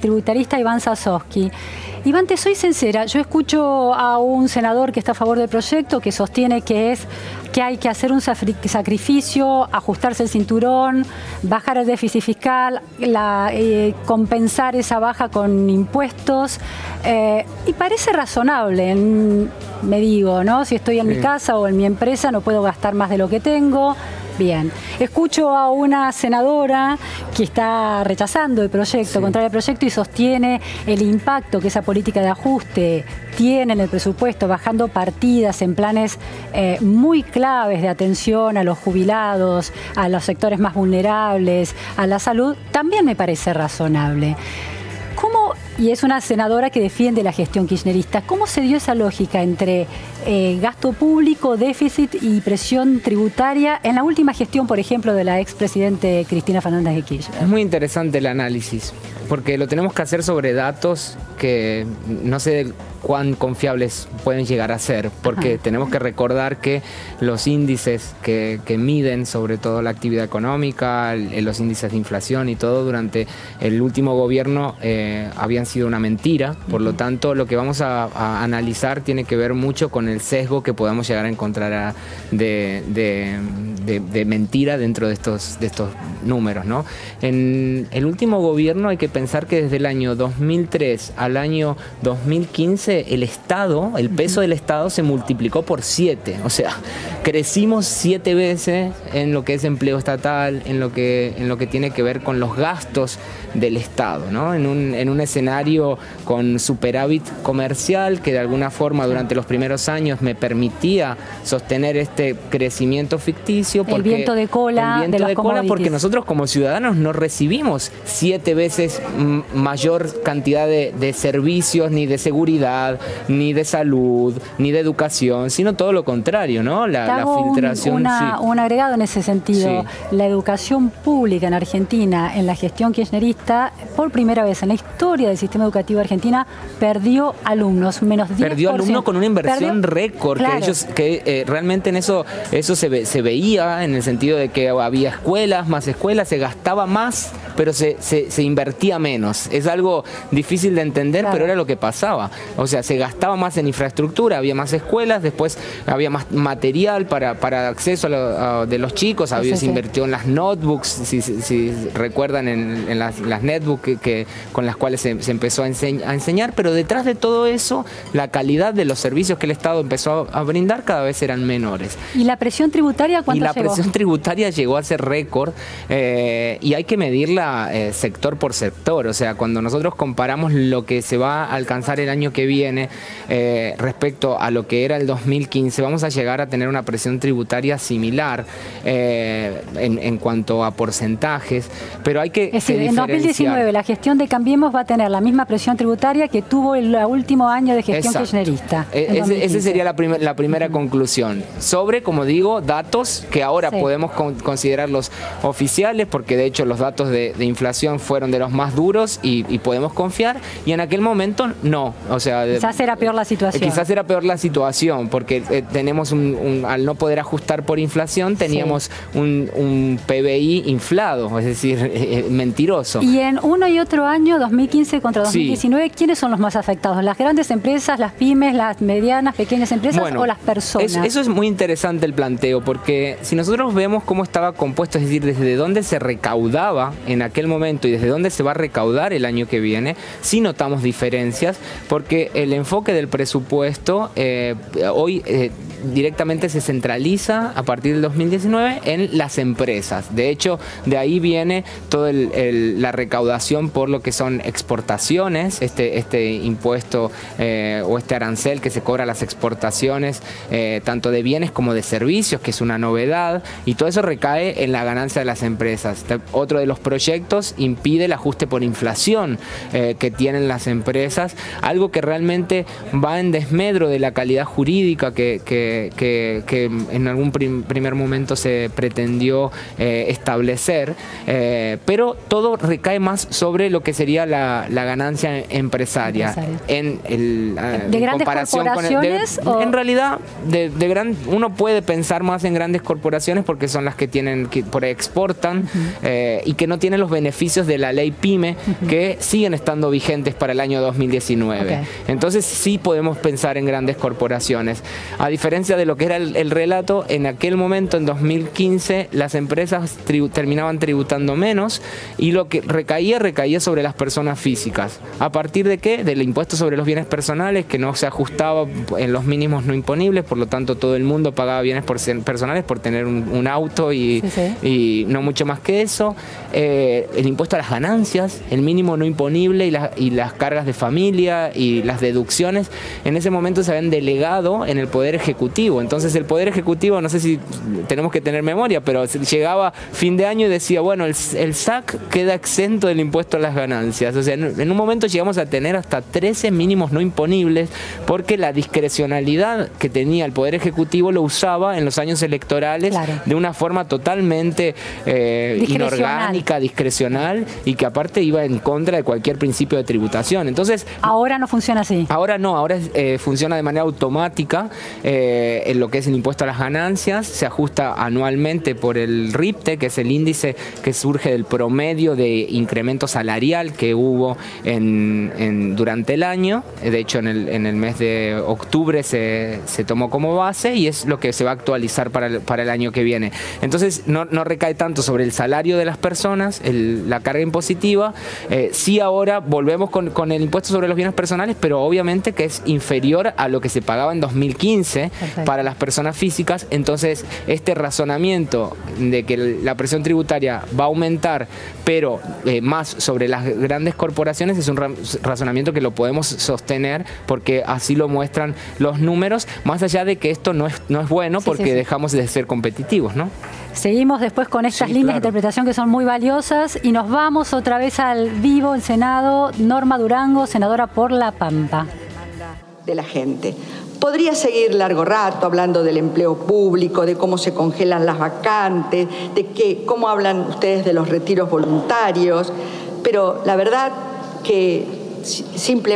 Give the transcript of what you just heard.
tributarista Iván Sasovsky. Iván, te soy sincera, yo escucho a un senador que está a favor del proyecto, que sostiene que hay que hacer un sacrificio, ajustarse el cinturón, bajar el déficit fiscal, compensar esa baja con impuestos, y parece razonable. Me digo, ¿no? Si estoy en mi casa o en mi empresa no puedo gastar más de lo que tengo. Bien, escucho a una senadora que está rechazando el proyecto, contraria al proyecto, y sostiene el impacto que esa política de ajuste tiene en el presupuesto, bajando partidas en planes muy claves de atención a los jubilados, a los sectores más vulnerables, a la salud. También me parece razonable. ¿Cómo, y es una senadora que defiende la gestión kirchnerista, cómo se dio esa lógica entre gasto público, déficit y presión tributaria en la última gestión, por ejemplo, de la expresidente Cristina Fernández de Kirchner? Es muy interesante el análisis, porque lo tenemos que hacer sobre datos que no sé cuán confiables pueden llegar a ser, porque tenemos que recordar que los índices que miden sobre todo la actividad económica, los índices de inflación y todo durante el último gobierno habían sido una mentira. Por lo tanto, lo que vamos a analizar tiene que ver mucho con el sesgo que podemos llegar a encontrar de mentira dentro de estos números, ¿no? En el último gobierno hay que pensar que desde el año 2003 al año 2015 el Estado, el peso del Estado se multiplicó por 7, o sea, crecimos 7 veces en lo que es empleo estatal, en lo que tiene que ver con los gastos del Estado, ¿no? En un escenario con superávit comercial que de alguna forma durante los primeros años me permitía sostener este crecimiento ficticio. El viento de cola porque nosotros como ciudadanos no recibimos 7 veces mayor cantidad de servicios, ni de seguridad, ni de salud, ni de educación, sino todo lo contrario, ¿no? La filtración. Un agregado en ese sentido. Sí. La educación pública en Argentina, en la gestión kirchnerista, por primera vez en la historia del sistema educativo argentina, perdió alumnos, menos 10%. Perdió alumnos con una inversión récord, claro. que realmente en eso se veía, en el sentido de que había escuelas, se gastaba más, pero se invertía menos. Es algo difícil de entender, claro. Pero era lo que pasaba. O sea, se gastaba más en infraestructura, había más escuelas, después había más material para acceso de los chicos, se invirtió en las notebooks, si recuerdan, en las netbooks con las cuales se empezó a enseñar, pero detrás de todo eso, la calidad de los servicios que el Estado empezó a brindar cada vez eran menores. ¿Y la presión tributaria cuánto llegó? Y la presión tributaria llegó a ser récord, y hay que medirla sector por sector. O sea, cuando nosotros comparamos lo que se va a alcanzar el año que viene respecto a lo que era el 2015, vamos a llegar a tener una presión tributaria similar en cuanto a porcentajes, pero hay que diferenciar. En 2019 la gestión de Cambiemos va a tener la misma presión tributaria que tuvo el último año de gestión kirchnerista. Esa sería la primera conclusión. Sobre, como digo, datos que ahora podemos considerarlos oficiales, porque de hecho los datos de inflación fueron de los más duros y podemos confiar, y en aquel momento no. O sea, quizás era peor la situación. Quizás era peor la situación, porque tenemos al no poder ajustar por inflación, teníamos un PBI inflado, es decir, mentiroso. Y en uno y otro año, 2015 contra 2019, ¿quiénes son los más afectados? ¿Las grandes empresas, las pymes, las medianas, pequeñas empresas o las personas? Eso es muy interesante el planteo, porque si nosotros vemos cómo estaba compuesto, es decir, desde dónde se recaudaba en aquel momento y desde dónde se va a recaudar el año que viene, sí notamos diferencias, porque el enfoque del presupuesto hoy directamente se centraliza a partir del 2019 en las empresas. De hecho, de ahí viene toda la recaudación por lo que son exportaciones, este impuesto o este arancel que se cobra a las exportaciones, tanto de bienes como de servicios, que es una novedad, y todo eso recae en la ganancia de las empresas. Otro de los proyectos impide el ajuste por inflación que tienen las empresas, algo que realmente va en desmedro de la calidad jurídica que que en algún primer momento se pretendió establecer, pero todo recae más sobre lo que sería la ganancia empresaria. ¿De grandes corporaciones? En realidad, uno puede pensar más en grandes corporaciones porque son las que por ahí exportan y que no tienen los beneficios de la ley PYME que siguen estando vigentes para el año 2019. Entonces sí podemos pensar en grandes corporaciones. A diferencia de lo que era el relato, en aquel momento, en 2015, las empresas terminaban tributando menos y lo que recaía sobre las personas físicas. ¿A partir de qué? Del impuesto sobre los bienes personales, que no se ajustaba en los mínimos no imponibles, por lo tanto todo el mundo pagaba bienes personales por tener un auto y no mucho más que eso. El impuesto a las ganancias, el mínimo no imponible y las cargas de familia y las deducciones, en ese momento se habían delegado en el Poder Ejecutivo. Entonces el Poder Ejecutivo, no sé si tenemos que tener memoria, pero llegaba fin de año y decía, bueno, el SAC queda exento del impuesto a las ganancias. O sea, en un momento llegamos a tener hasta 13 mínimos no imponibles porque la discrecionalidad que tenía el Poder Ejecutivo lo usaba en los años electorales de una forma totalmente inorgánica, discrecional, y que aparte iba en contra de cualquier principio de tributación. Entonces, ahora no funciona así. Ahora no, ahora funciona de manera automática en lo que es el impuesto a las ganancias, se ajusta anualmente por el RIPTE, que es el índice que surge del promedio de incremento salarial que hubo durante el año. De hecho, en el mes de octubre se tomó como base y es lo que se va a actualizar para el año que viene. Entonces no recae tanto sobre el salario de las personas, la carga impositiva. Sí, ahora volvemos con el impuesto sobre los bienes personales, pero obviamente que es inferior a lo que se pagaba en 2015 para las personas físicas. Entonces este razonamiento de que la presión tributaria va a aumentar, pero más sobre las grandes corporaciones, es un razonamiento que lo podemos sostener porque así lo muestran los números, más allá de que esto no es bueno porque dejamos de ser competitivos, ¿no? Seguimos después con estas líneas de interpretación que son muy valiosas y nos vamos otra vez al vivo en Senado. Norma Durango, senadora por La Pampa. De la gente. Podría seguir largo rato hablando del empleo público, de cómo se congelan las vacantes, de cómo hablan ustedes de los retiros voluntarios, pero la verdad que simplemente